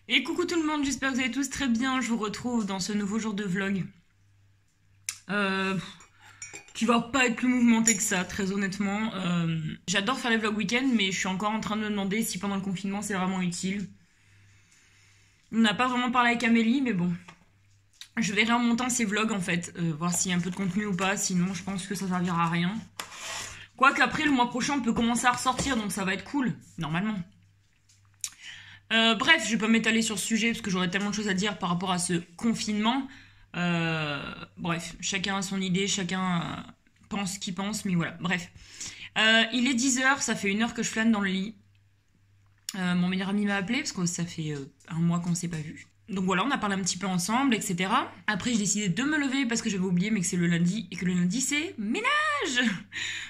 Et coucou tout le monde, j'espère que vous allez tous très bien. Je vous retrouve dans ce nouveau jour de vlog. Euh, qui va pas être plus mouvementé que ça, très honnêtement. J'adore faire les vlogs week-end, mais je suis encore en train de me demander si pendant le confinement c'est vraiment utile. On n'a pas vraiment parlé avec Amélie, mais bon. Je verrai en montant ces vlogs en fait, voir s'il y a un peu de contenu ou pas. Sinon, je pense que ça servira à rien. Quoique après, le mois prochain, on peut commencer à ressortir, donc ça va être cool, normalement. Bref, je vais pas m'étaler sur ce sujet parce que j'aurais tellement de choses à dire par rapport à ce confinement. Bref, chacun a son idée, chacun pense ce qu'il pense, mais voilà, bref. Il est 10h, ça fait 1 heure que je flâne dans le lit. Mon meilleur ami m'a appelé parce que ça fait un mois qu'on s'est pas vu. Donc voilà, on a parlé un petit peu ensemble, etc. Après, j'ai décidé de me lever parce que j'avais oublié, mais que c'est le lundi et que le lundi c'est ménage.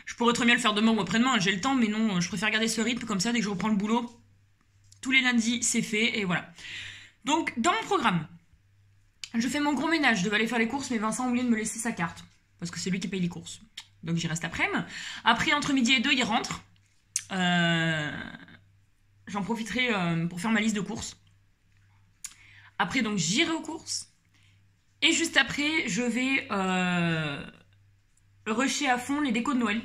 Je pourrais très bien le faire demain ou après-demain, j'ai le temps, mais non, je préfère garder ce rythme comme ça dès que je reprends le boulot. Tous les lundis, c'est fait, et voilà. Donc, dans mon programme, je fais mon gros ménage. Je devais aller faire les courses, mais Vincent a oublié de me laisser sa carte. Parce que c'est lui qui paye les courses. Donc, j'y reste après-midi. Après, entre midi et 2, il rentre. J'en profiterai pour faire ma liste de courses. Après, donc, j'irai aux courses. Et juste après, je vais rusher à fond les décos de Noël.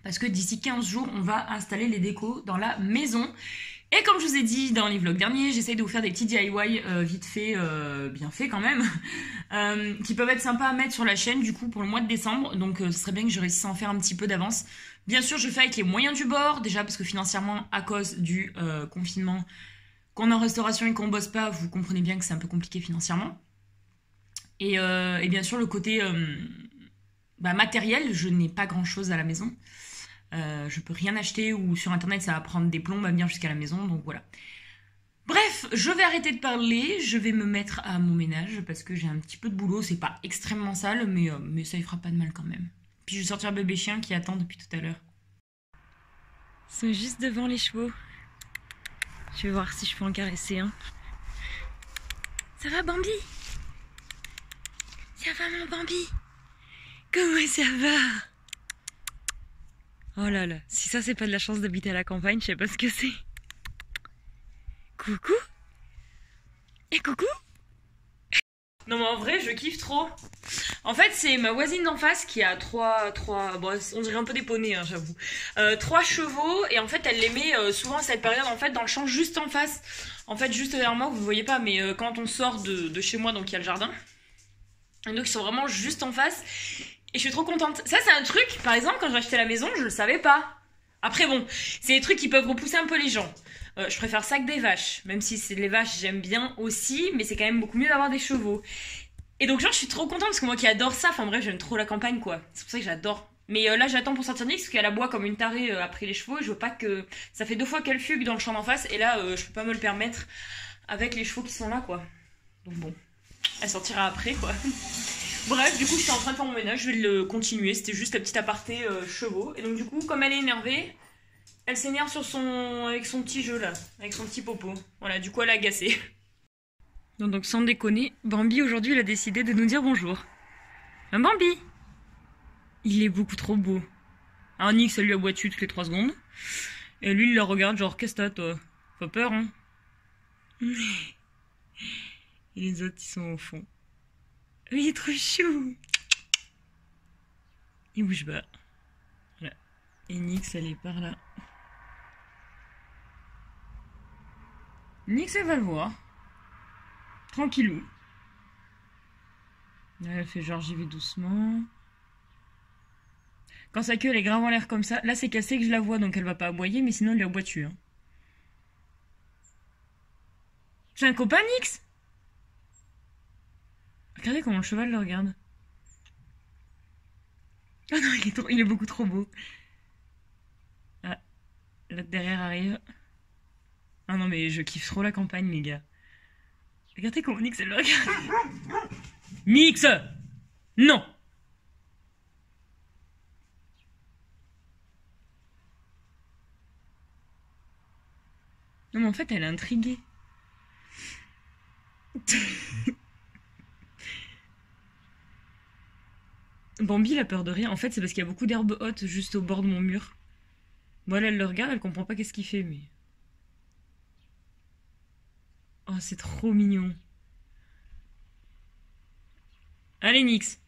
Parce que d'ici 15 jours, on va installer les décos dans la maison. Et comme je vous ai dit dans les vlogs derniers, j'essaye de vous faire des petits DIY vite fait, bien fait quand même, qui peuvent être sympas à mettre sur la chaîne du coup pour le mois de décembre. Donc ce serait bien que je réussisse à en faire un petit peu d'avance. Bien sûr, je fais avec les moyens du bord, déjà parce que financièrement, à cause du confinement, qu'on est en restauration et qu'on bosse pas, vous comprenez bien que c'est un peu compliqué financièrement. Et bien sûr, le côté matériel, je n'ai pas grand chose à la maison. Je peux rien acheter ou sur internet ça va prendre des plombs à venir jusqu'à la maison, donc voilà. Bref, je vais arrêter de parler, je vais me mettre à mon ménage parce que j'ai un petit peu de boulot, c'est pas extrêmement sale, mais ça y fera pas de mal quand même. Puis je vais sortir bébé chien qui attend depuis tout à l'heure. Ils sont juste devant les chevaux. Je vais voir si je peux en caresser un. Ça va Bambi? Ça va mon Bambi? Comment ça va? Oh là là, si ça c'est pas de la chance d'habiter à la campagne, je sais pas ce que c'est. Coucou? Et coucou? Non mais en vrai, je kiffe trop. En fait, c'est ma voisine d'en face qui a bon, on dirait un peu des poneys, hein, j'avoue. 3 chevaux, et en fait, elle les met souvent à cette période, en fait, dans le champ juste en face. En fait, juste derrière moi, vous ne voyez pas, mais quand on sort de chez moi, donc il y a le jardin. Et donc, ils sont vraiment juste en face. Et je suis trop contente. Ça, c'est un truc, par exemple, quand j'ai acheté la maison, je le savais pas. Après, bon, c'est des trucs qui peuvent repousser un peu les gens. Je préfère ça que des vaches. Même si c'est les vaches, j'aime bien aussi, mais c'est quand même beaucoup mieux d'avoir des chevaux. Et donc, genre, je suis trop contente parce que moi qui adore ça, enfin bref, j'aime trop la campagne, quoi. C'est pour ça que j'adore. Mais là, j'attends pour sortir Nix parce qu'elle aboie comme une tarée après les chevaux. Je veux pas que. Ça fait 2 fois qu'elle fugue dans le champ d'en face, et là, je peux pas me le permettre avec les chevaux qui sont là, quoi. Donc, bon, elle sortira après, quoi. Bref, du coup, j'étais en train de faire mon ménage, je vais le continuer. C'était juste la petite aparté chevaux. Et donc, du coup, comme elle est énervée, elle s'énerve avec son petit jeu là, avec son petit popo. Voilà, du coup, elle est agacée. Donc, sans déconner, Bambi aujourd'hui, il a décidé de nous dire bonjour. Un Bambi! Il est beaucoup trop beau. Alors, Nick, ça lui aboie dessus toutes les 3 secondes. Et lui, il le regarde, genre, qu'est-ce que t'as, toi? Pas peur, hein? Et les autres, ils sont au fond. Il est trop chou! Il bouge pas. Voilà. Et Nix, elle est par là. Nix, elle va le voir. Tranquillou. Là, elle fait genre j'y vais doucement. Quand sa queue elle est grave en l'air comme ça, là c'est cassé que je la vois donc elle va pas aboyer, mais sinon elle lui aboie dessus. Hein. C'est un copain Nix? Regardez comment le cheval le regarde. Ah non, il est beaucoup trop beau. Ah, l'autre derrière arrive. Ah non mais je kiffe trop la campagne les gars. Regardez comment Nix elle le regarde. Nix! Non! Non mais en fait elle est intriguée. Bambi il a peur de rien. En fait c'est parce qu'il y a beaucoup d'herbes hautes juste au bord de mon mur. Bon elle le regarde, elle comprend pas qu'est-ce qu'il fait mais... Oh, c'est trop mignon. Allez, Nix.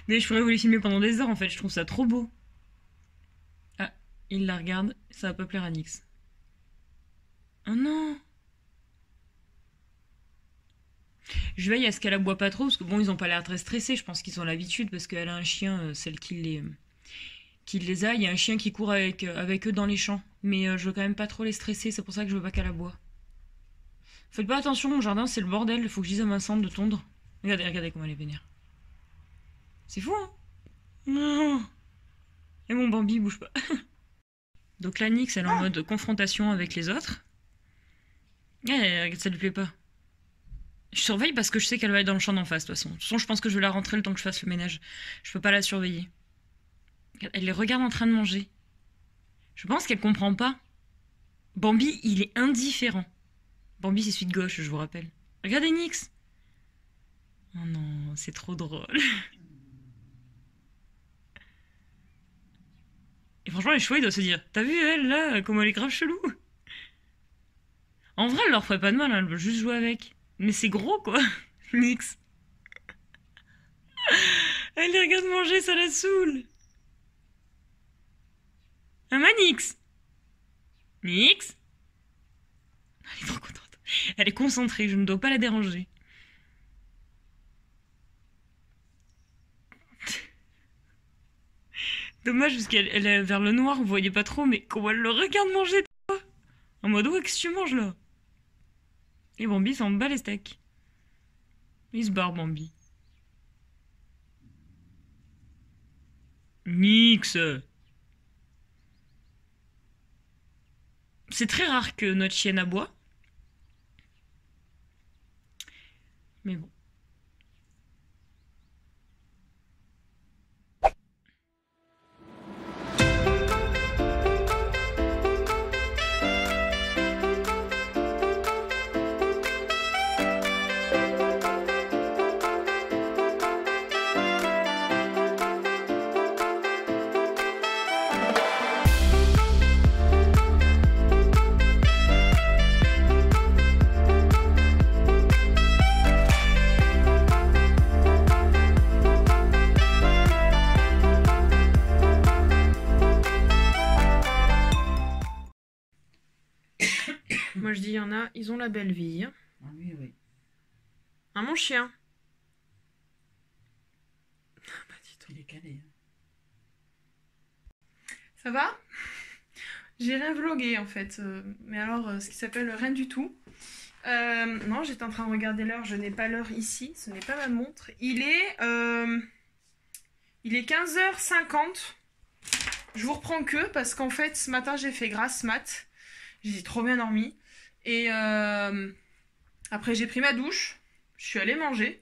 Mais je pourrais vous les filmer pendant des heures en fait, je trouve ça trop beau. Ah, il la regarde, ça va pas plaire à Nix. Oh non! Je veille à ce qu'elle aboie pas trop, parce que bon, ils ont pas l'air très stressés, je pense qu'ils ont l'habitude, parce qu'elle a un chien, celle qui les a, il y a un chien qui court avec eux dans les champs. Mais je veux quand même pas trop les stresser, c'est pour ça que je veux pas qu'elle aboie. Faites pas attention, mon jardin c'est le bordel, il faut que je dise à ma Sande de tondre. Regardez, regardez comment elle est vénère. C'est fou, hein? Non! Et mon Bambi bouge pas. Donc la Nix, elle est en mode confrontation avec les autres. Ça lui plaît pas. Je surveille parce que je sais qu'elle va être dans le champ d'en face, de toute façon. De toute façon, je pense que je vais la rentrer le temps que je fasse le ménage. Je peux pas la surveiller. Elle les regarde en train de manger. Je pense qu'elle comprend pas. Bambi, il est indifférent. Bambi, c'est celui de gauche, je vous rappelle. Regardez Nix. Oh non, c'est trop drôle. Et franchement, les chevaux, ils doivent se dire, t'as vu elle, là, comment elle est grave chelou? En vrai, elle leur ferait pas de mal, hein, elle veut juste jouer avec. Mais c'est gros, quoi. Nix. Elle les regarde manger, ça la saoule. Ah, ma Nix. Nix. Elle est trop contente. Elle est concentrée, je ne dois pas la déranger. Dommage, parce qu'elle est vers le noir, vous voyez pas trop, mais comment elle le regarde manger, toi. En mode, ouais, qu'est-ce que tu manges, là? Et Bambi s'en bat les steaks. Il se barre, Bambi. Nix. C'est très rare que notre chienne aboie. Mais bon. Moi je dis, il y en a, ils ont la belle vie. Ah oui, oui. Ah, mon chien. Pas du tout. Il est calé. Ça va? J'ai rien vlogué en fait, mais alors ce qui s'appelle rien du tout. Non, j'étais en train de regarder l'heure, je n'ai pas l'heure ici, ce n'est pas ma montre. Il est 15h50. Je vous reprends que parce qu'en fait ce matin j'ai fait grasse mat. J'ai trop bien dormi. Et après j'ai pris ma douche, je suis allée manger.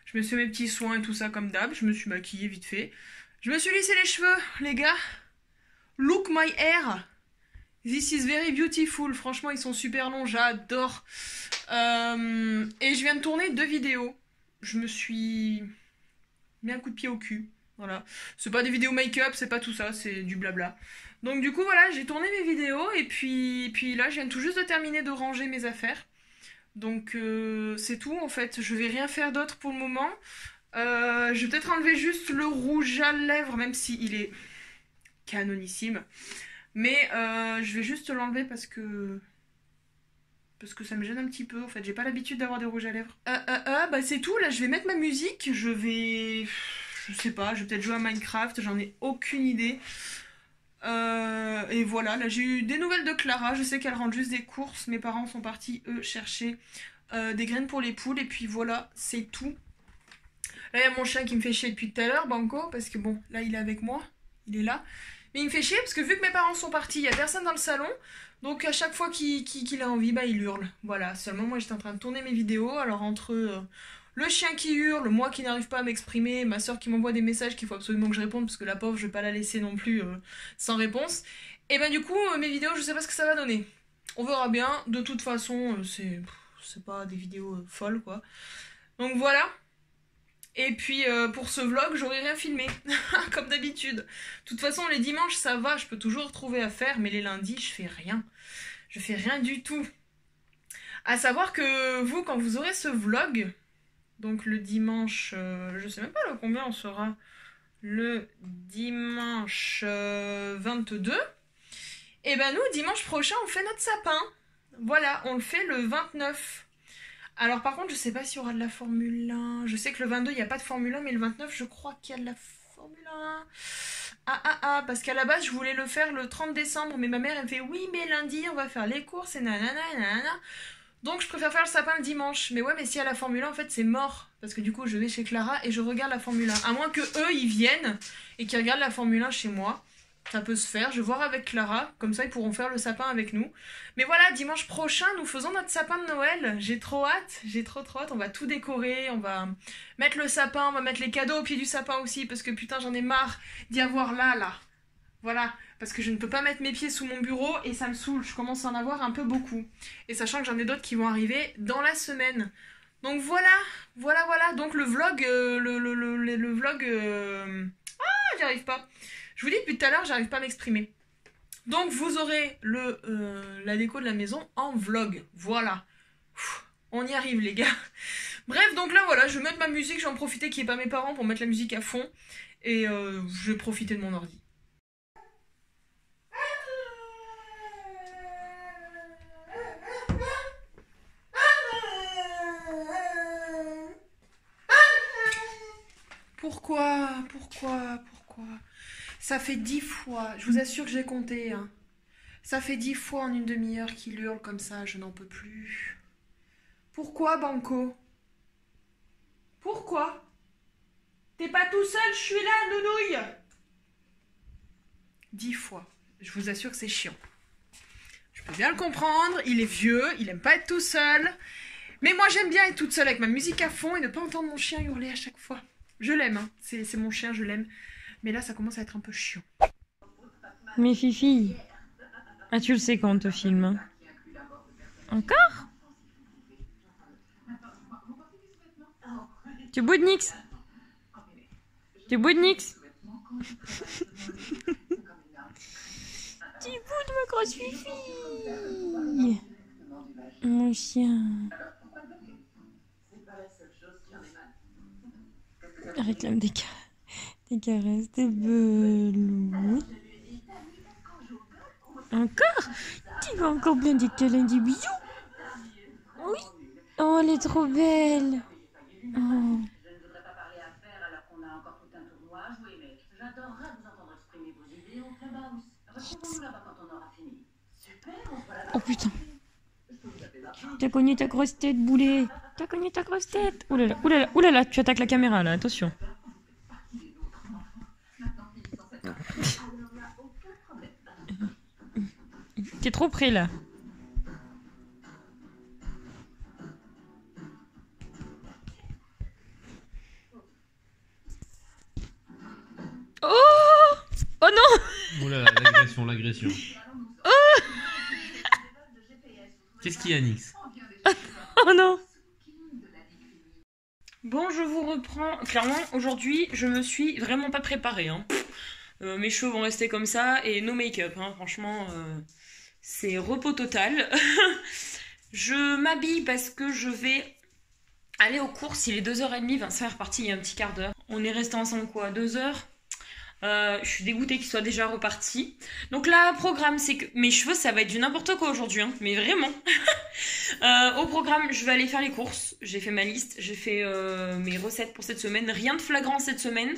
Je me suis fait mes petits soins et tout ça comme d'hab, je me suis maquillée vite fait. Je me suis lissé les cheveux, les gars. Look my hair. This is very beautiful. Franchement, ils sont super longs, j'adore. Et je viens de tourner 2 vidéos. Je me suis mis un coup de pied au cul. Voilà. C'est pas des vidéos make-up, c'est pas tout ça, c'est du blabla. Donc du coup, voilà, j'ai tourné mes vidéos et puis là, je viens tout juste de terminer de ranger mes affaires. Donc c'est tout en fait. Je vais rien faire d'autre pour le moment. Je vais peut-être enlever juste le rouge à lèvres, même s'il est canonissime. Mais je vais juste l'enlever parce que ça me gêne un petit peu. En fait, j'ai pas l'habitude d'avoir des rouges à lèvres. Bah c'est tout. Là, je vais mettre ma musique. Je sais pas, je vais peut-être jouer à Minecraft. J'en ai aucune idée. Et voilà, là j'ai eu des nouvelles de Clara. Je sais qu'elle rentre juste des courses. Mes parents sont partis, eux, chercher des graines pour les poules. Et puis voilà, c'est tout. Là, il y a mon chien qui me fait chier depuis tout à l'heure, Banco. Parce que bon, là, il est avec moi. Il est là. Mais il me fait chier parce que vu que mes parents sont partis, il n'y a personne dans le salon. Donc à chaque fois qu'il a envie, bah il hurle. Voilà, seulement moi j'étais en train de tourner mes vidéos. Alors entre le chien qui hurle, moi qui n'arrive pas à m'exprimer, ma soeur qui m'envoie des messages qu'il faut absolument que je réponde parce que la pauvre je vais pas la laisser non plus sans réponse. Et ben du coup mes vidéos je sais pas ce que ça va donner. On verra bien. De toute façon c'est pas des vidéos folles quoi. Donc voilà. Et puis pour ce vlog, j'aurais rien filmé, comme d'habitude. De toute façon, les dimanches, ça va, je peux toujours trouver à faire, mais les lundis, je fais rien. Je fais rien du tout. À savoir que vous, quand vous aurez ce vlog, donc le dimanche, je sais même pas le combien on sera, le dimanche 22, et ben nous, dimanche prochain, on fait notre sapin. Voilà, on le fait le 29. Alors par contre, je sais pas s'il y aura de la Formule 1. Je sais que le 22, il n'y a pas de Formule 1, mais le 29, je crois qu'il y a de la Formule 1. Parce qu'à la base, je voulais le faire le 30 décembre, mais ma mère, elle me fait, oui, mais lundi, on va faire les courses, et nanana, nanana. Donc je préfère faire le sapin le dimanche. Mais ouais, mais s'il y a la Formule 1, en fait, c'est mort. Parce que du coup, je vais chez Clara et je regarde la Formule 1. À moins que eux, ils viennent et qu'ils regardent la Formule 1 chez moi. Ça peut se faire. Je vais voir avec Clara. Comme ça, ils pourront faire le sapin avec nous. Mais voilà, dimanche prochain, nous faisons notre sapin de Noël. J'ai trop hâte. J'ai trop hâte. On va tout décorer. On va mettre le sapin. On va mettre les cadeaux au pied du sapin aussi. Parce que putain, j'en ai marre d'y avoir là. Voilà. Parce que je ne peux pas mettre mes pieds sous mon bureau et ça me saoule. Je commence à en avoir un peu beaucoup. Et sachant que j'en ai d'autres qui vont arriver dans la semaine. Donc voilà. Donc le vlog... le vlog... j'y arrive pas. Je vous dis depuis tout à l'heure, j'arrive pas à m'exprimer. Donc vous aurez la déco de la maison en vlog. Voilà. On y arrive les gars. Bref, donc là voilà, je vais mettre ma musique, je vais en profiter qu'il n'y ait pas mes parents pour mettre la musique à fond. Et je vais profiter de mon ordi. Pourquoi Ça fait 10 fois, je vous assure que j'ai compté, hein. Ça fait 10 fois en une demi-heure qu'il hurle comme ça, je n'en peux plus. Pourquoi, Banco? Pourquoi? T'es pas tout seul, je suis là, nounouille! 10 fois, je vous assure que c'est chiant. Je peux bien le comprendre, il est vieux, il aime pas être tout seul. Mais moi j'aime bien être toute seule avec ma musique à fond et ne pas entendre mon chien hurler à chaque fois. Je l'aime, hein. C'est mon chien, je l'aime. Mais là, ça commence à être un peu chiant. Mais Fifi, ah tu le sais quand on te filme. Hein. Encore? Tu boudes Nix? Tu boudes Nix? Tu boudes ma grosse Fifi. Mon chien. Réclame des caresses, des belous. Encore? Tu vas encore bien des câlins, des bisous? Oui. Oh, elle est trop belle. Oh. Oh putain. T'as cogné ta grosse tête, boulet. T'as cogné ta grosse tête. Oulala, oulala, oulala, tu attaques la caméra là, attention. T'es trop près là. Oh! Oh non! Oulala, l'agression. Oh! Qu'est-ce qu'il y a, Nix? Oh non! Bon, je vous reprends. Clairement, aujourd'hui, je me suis vraiment pas préparée. Hein. Mes cheveux vont rester comme ça et no make-up. Hein. Franchement, c'est repos total. Je m'habille parce que je vais aller aux courses. Il est 2h30. Vincent est reparti il y a un petit quart d'heure. On est resté ensemble quoi? 2 heures? Je suis dégoûtée qu'il soit déjà reparti. Donc là, programme, c'est que mes cheveux, ça va être du n'importe quoi aujourd'hui, hein, mais vraiment. Au programme, je vais aller faire les courses. J'ai fait ma liste, j'ai fait mes recettes pour cette semaine. Rien de flagrant cette semaine.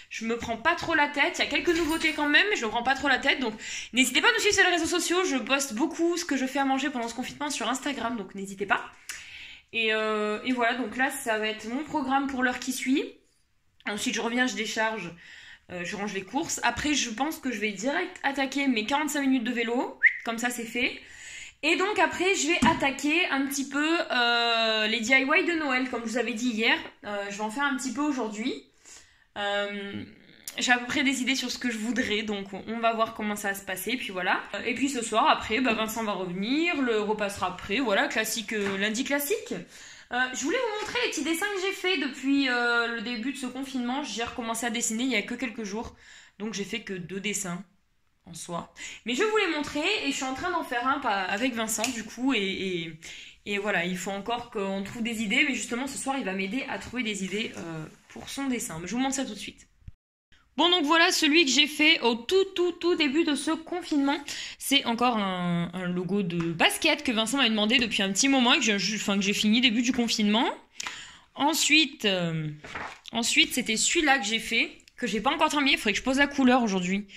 Je me prends pas trop la tête. Il y a quelques nouveautés quand même, mais je me prends pas trop la tête. Donc n'hésitez pas à nous suivre sur les réseaux sociaux. Je poste beaucoup ce que je fais à manger pendant ce confinement sur Instagram, donc n'hésitez pas. Et voilà, donc là, ça va être mon programme pour l'heure qui suit. Ensuite, je reviens, je décharge. Je range les courses. Après, je pense que je vais direct attaquer mes 45 minutes de vélo. Comme ça, c'est fait. Et donc, après, je vais attaquer un petit peu les DIY de Noël. Comme je vous avais dit hier, je vais en faire un petit peu aujourd'hui. J'ai à peu près des idées sur ce que je voudrais. Donc, on va voir comment ça va se passer. Puis voilà. Et puis, ce soir, après, Vincent va revenir. Le repas sera prêt. Voilà, classique, lundi classique. Je voulais vous montrer les petits dessins que j'ai fait depuis le début de ce confinement. J'ai recommencé à dessiner il y a que quelques jours. Donc j'ai fait que 2 dessins en soi. Mais je vais vous les montrer et je suis en train d'en faire un avec Vincent du coup. Et voilà, il faut encore qu'on trouve des idées. Mais justement ce soir il va m'aider à trouver des idées pour son dessin. Mais je vous montre ça tout de suite. Bon donc voilà celui que j'ai fait au tout début de ce confinement. C'est encore un logo de basket que Vincent m'avait demandé depuis un petit moment et que j'ai fini début du confinement. Ensuite c'était celui-là que j'ai fait, que j'ai pas encore terminé, il faudrait que je pose la couleur aujourd'hui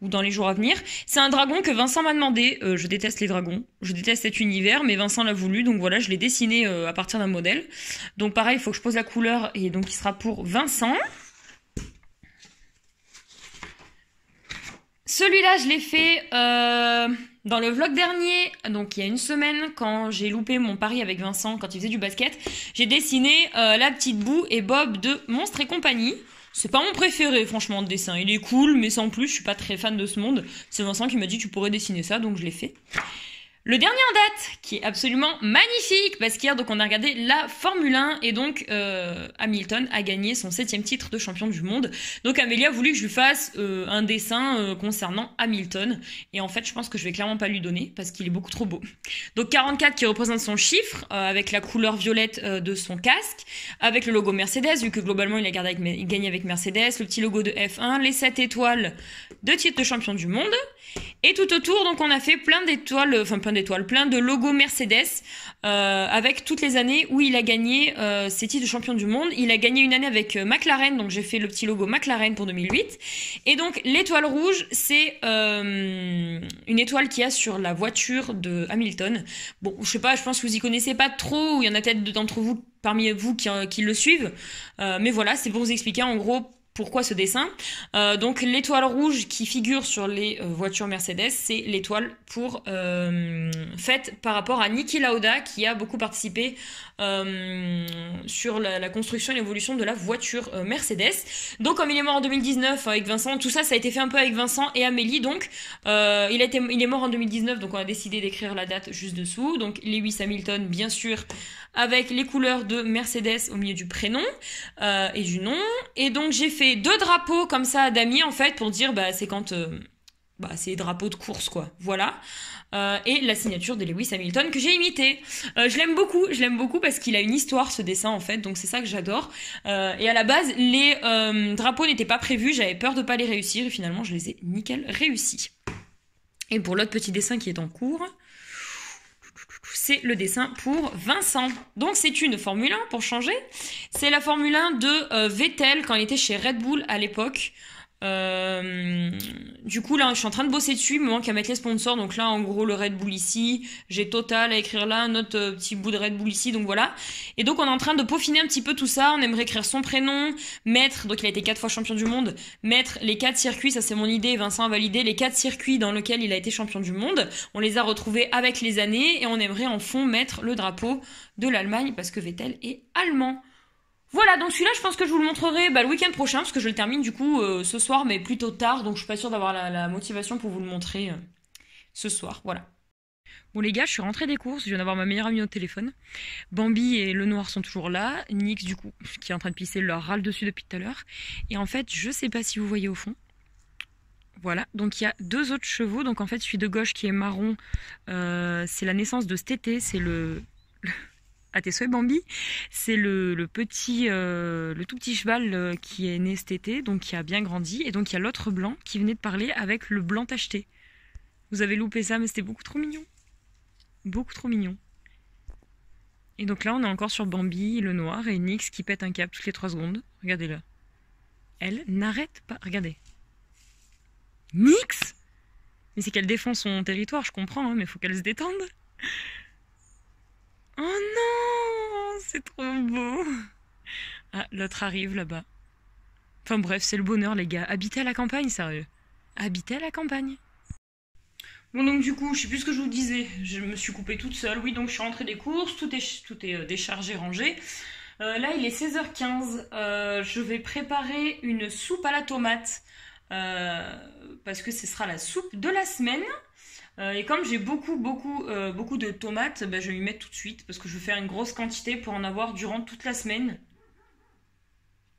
ou dans les jours à venir. C'est un dragon que Vincent m'a demandé, je déteste les dragons, je déteste cet univers, mais Vincent l'a voulu, donc voilà, je l'ai dessiné à partir d'un modèle. Donc pareil, il faut que je pose la couleur et donc il sera pour Vincent. Celui-là, je l'ai fait dans le vlog dernier, donc il y a une semaine, quand j'ai loupé mon pari avec Vincent, quand il faisait du basket. J'ai dessiné la petite Boue et Bob de Monstres et compagnie. C'est pas mon préféré, franchement, de dessin. Il est cool, mais sans plus, je suis pas très fan de ce monde. C'est Vincent qui m'a dit tu pourrais dessiner ça, donc je l'ai fait. Le dernier en date, qui est absolument magnifique, parce qu'hier, donc, on a regardé la Formule 1, et donc Hamilton a gagné son 7e titre de champion du monde. Donc Amélie a voulu que je lui fasse un dessin concernant Hamilton, et en fait, je pense que je vais clairement pas lui donner, parce qu'il est beaucoup trop beau. Donc 44 qui représente son chiffre, avec la couleur violette de son casque, avec le logo Mercedes, vu que globalement il a gagné avec Mercedes, le petit logo de F1, les 7 étoiles de titre de champion du monde. Et tout autour, donc on a fait plein de logos Mercedes, avec toutes les années où il a gagné ses titres de champion du monde. Il a gagné une année avec McLaren, donc j'ai fait le petit logo McLaren pour 2008. Et donc l'étoile rouge, c'est une étoile qu'il y a sur la voiture de Hamilton. Bon, je sais pas, je pense que vous y connaissez pas trop, ou il y en a peut-être d'entre vous, parmi vous, qui le suivent. Mais voilà, c'est pour vous expliquer en gros pourquoi ce dessin. Donc l'étoile rouge qui figure sur les voitures Mercedes, c'est l'étoile faite par rapport à Niki Lauda, qui a beaucoup participé sur la construction et l'évolution de la voiture Mercedes. Donc comme il est mort en 2019 avec Vincent, tout ça a été fait un peu avec Vincent et Amélie. Donc il est mort en 2019, donc on a décidé d'écrire la date juste dessous. Donc Lewis Hamilton, bien sûr, avec les couleurs de Mercedes au milieu du prénom et du nom. Et donc j'ai fait 2 drapeaux comme ça d'amis en fait pour dire c'est quand c'est les drapeaux de course quoi. Voilà. Et la signature de Lewis Hamilton que j'ai imité. Je l'aime beaucoup parce qu'il a une histoire ce dessin en fait, donc c'est ça que j'adore. Et à la base les drapeaux n'étaient pas prévus, j'avais peur de pas les réussir et finalement je les ai nickel réussis. Et pour l'autre petit dessin qui est en cours, c'est le dessin pour Vincent. Donc c'est une Formule 1 pour changer. C'est la Formule 1 de Vettel quand il était chez Red Bull à l'époque. Du coup là je suis en train de bosser dessus, il me manque à mettre les sponsors. Donc là en gros le Red Bull ici, j'ai Total à écrire là, un autre petit bout de Red Bull ici, donc voilà. Et donc on est en train de peaufiner un petit peu tout ça. On aimerait écrire son prénom, mettre, donc il a été 4 fois champion du monde, mettre les 4 circuits, ça c'est mon idée, Vincent a validé, les 4 circuits dans lesquels il a été champion du monde. On les a retrouvés avec les années et on aimerait en fond mettre le drapeau de l'Allemagne parce que Vettel est allemand. Voilà, donc celui-là, je pense que je vous le montrerai le week-end prochain, parce que je le termine du coup ce soir, mais plutôt tard, donc je suis pas sûre d'avoir la motivation pour vous le montrer ce soir, voilà. Bon les gars, je suis rentrée des courses, je viens d'avoir ma meilleure amie au téléphone. Bambi et le noir sont toujours là, Nix du coup, qui est en train de pisser, leur râle dessus depuis tout à l'heure. Et en fait, je sais pas si vous voyez au fond. Voilà, donc il y a 2 autres chevaux, donc en fait celui de gauche qui est marron, c'est la naissance de cet été, c'est à tes souhaits Bambi, c'est le tout petit cheval qui est né cet été, donc qui a bien grandi, et donc il y a l'autre blanc qui venait de parler avec le blanc tacheté. Vous avez loupé ça, mais c'était beaucoup trop mignon. Beaucoup trop mignon. Et donc là on est encore sur Bambi, le noir, et Nix qui pète un câble toutes les 3 secondes. Regardez-le. Elle n'arrête pas, regardez. Nix! Mais c'est qu'elle défend son territoire, je comprends, hein, mais il faut qu'elle se détende. Oh non, c'est trop beau. Ah, l'autre arrive là-bas. Enfin bref, c'est le bonheur les gars. Habiter à la campagne, sérieux. Habiter à la campagne. Bon donc du coup, je sais plus ce que je vous disais. Je me suis coupée toute seule. Oui, donc je suis rentrée des courses, tout est déchargé, rangé. Là, il est 16h15. Je vais préparer une soupe à la tomate. Parce que ce sera la soupe de la semaine. Et comme j'ai beaucoup de tomates, bah, je vais lui mettre tout de suite parce que je vais faire une grosse quantité pour en avoir durant toute la semaine.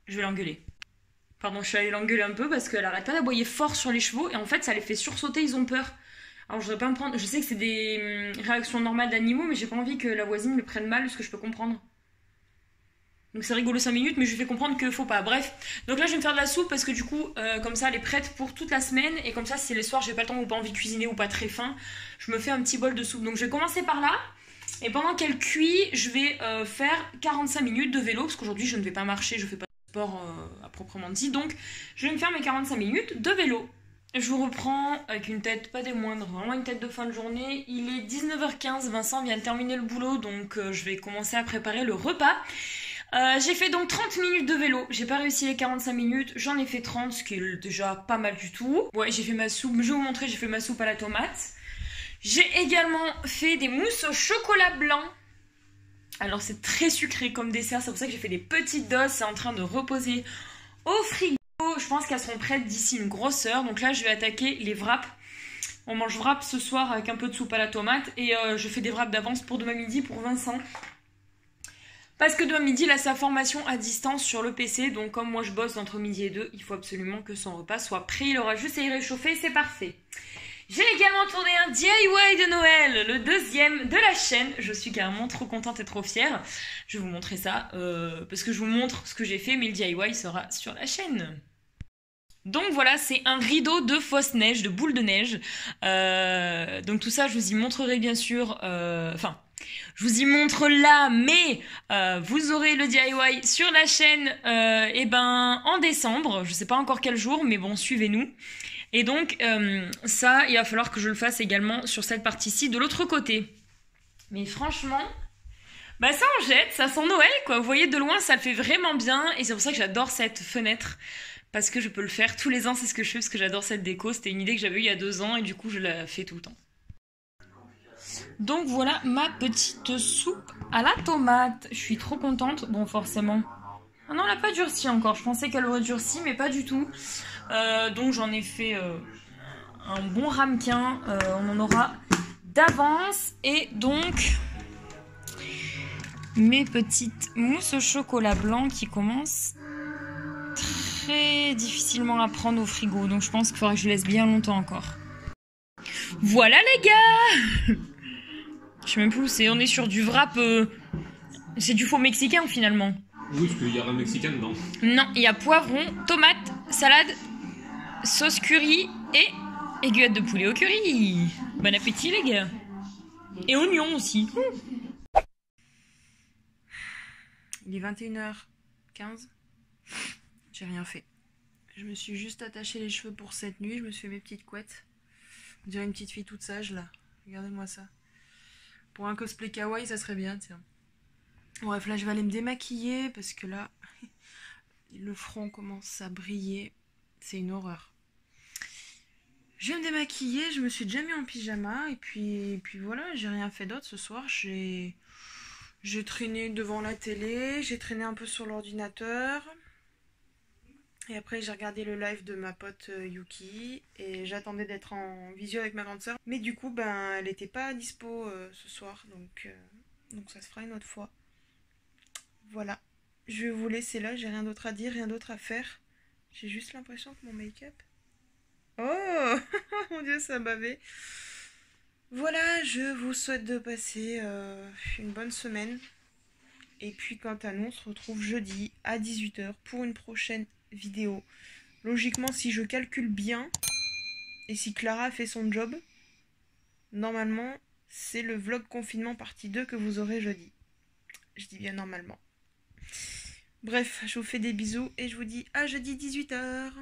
Je vais l'engueuler. Pardon, je suis allée l'engueuler un peu parce qu'elle arrête pas d'aboyer fort sur les chevaux et en fait ça les fait sursauter, ils ont peur. Alors je voudrais pas me prendre... Je sais que c'est des réactions normales d'animaux, mais j'ai pas envie que la voisine le prenne mal, ce que je peux comprendre. Donc c'est rigolo 5 minutes, mais je lui fais comprendre que faut pas. Bref, donc là je vais me faire de la soupe parce que du coup, comme ça elle est prête pour toute la semaine. Et comme ça, si les soirs j'ai pas le temps ou pas envie de cuisiner ou pas très faim, je me fais un petit bol de soupe. Donc je vais commencer par là. Et pendant qu'elle cuit, je vais faire 45 minutes de vélo. Parce qu'aujourd'hui je ne vais pas marcher, je fais pas de sport à proprement dit. Donc je vais me faire mes 45 minutes de vélo. Je vous reprends avec une tête pas des moindres, vraiment une tête de fin de journée. Il est 19h15, Vincent vient de terminer le boulot, donc je vais commencer à préparer le repas. J'ai fait donc 30 minutes de vélo, j'ai pas réussi les 45 minutes, j'en ai fait 30, ce qui est déjà pas mal du tout. Ouais, j'ai fait ma soupe, je vais vous montrer, j'ai fait ma soupe à la tomate. J'ai également fait des mousses au chocolat blanc. Alors c'est très sucré comme dessert, c'est pour ça que j'ai fait des petites doses, c'est en train de reposer au frigo. Je pense qu'elles seront prêtes d'ici une grosse heure, donc là je vais attaquer les wraps. On mange wraps ce soir avec un peu de soupe à la tomate et je fais des wraps d'avance pour demain midi pour Vincent. Parce que demain midi, il a sa formation à distance sur le PC. Donc comme moi je bosse entre midi et 2, il faut absolument que son repas soit prêt. Il aura juste à y réchauffer, c'est parfait. J'ai également tourné un DIY de Noël, le deuxième de la chaîne. Je suis carrément trop contente et trop fière. Je vais vous montrer ça, parce que je vous montre ce que j'ai fait, mais le DIY sera sur la chaîne. Donc voilà, c'est un rideau de fausse neige, de boule de neige. Donc tout ça, je vous y montrerai bien sûr... je vous y montre là, mais vous aurez le DIY sur la chaîne en décembre. Je sais pas encore quel jour, mais bon, suivez-nous. Et donc, ça, il va falloir que je le fasse également sur cette partie-ci, de l'autre côté. Mais franchement, bah ça en jette, ça sent Noël, quoi. Vous voyez, de loin, ça le fait vraiment bien. Et c'est pour ça que j'adore cette fenêtre. Parce que je peux le faire tous les ans, c'est ce que je fais, parce que j'adore cette déco. C'était une idée que j'avais eue il y a 2 ans, et du coup, je la fais tout le temps. Donc voilà ma petite soupe à la tomate. Je suis trop contente. Bon, forcément. Ah non, elle n'a pas durci encore. Je pensais qu'elle aurait durci, mais pas du tout. Donc j'en ai fait un bon ramequin. On en aura d'avance. Et donc, mes petites mousses au chocolat blanc qui commencent très difficilement à prendre au frigo. Donc je pense qu'il faudra que je laisse bien longtemps encore. Voilà les gars! Je sais même plus où c'est. On est sur du wrap. C'est du faux mexicain finalement. Oui, parce qu'il y a un mexicain dedans. Non, il y a poivron, tomate, salade, sauce curry et aiguillette de poulet au curry. Bon appétit les gars. Et oignons aussi. Il est 21h15. J'ai rien fait. Je me suis juste attaché les cheveux pour cette nuit. Je me suis fait mes petites couettes. On dirait une petite fille toute sage là. Regardez-moi ça. Pour un cosplay kawaii, ça serait bien, tiens. Bref, là, je vais aller me démaquiller parce que là, le front commence à briller. C'est une horreur. Je vais me démaquiller. Je me suis déjà mis en pyjama. Et puis voilà, j'ai rien fait d'autre ce soir. J'ai traîné devant la télé. J'ai traîné un peu sur l'ordinateur. Et après, j'ai regardé le live de ma pote Yuki. Et j'attendais d'être en visio avec ma grande sœur. Mais du coup, elle n'était pas dispo ce soir. Donc ça se fera une autre fois. Voilà. Je vais vous laisser là. J'ai rien d'autre à dire, rien d'autre à faire. J'ai juste l'impression que mon make-up... Oh mon Dieu, ça a bavé. Voilà, je vous souhaite de passer une bonne semaine. Et puis quant à nous, on se retrouve jeudi à 18h pour une prochaine vidéo. Logiquement, si je calcule bien et si Clara fait son job, normalement, c'est le vlog confinement partie 2 que vous aurez jeudi. Je dis bien normalement. Bref, je vous fais des bisous et je vous dis à jeudi 18h.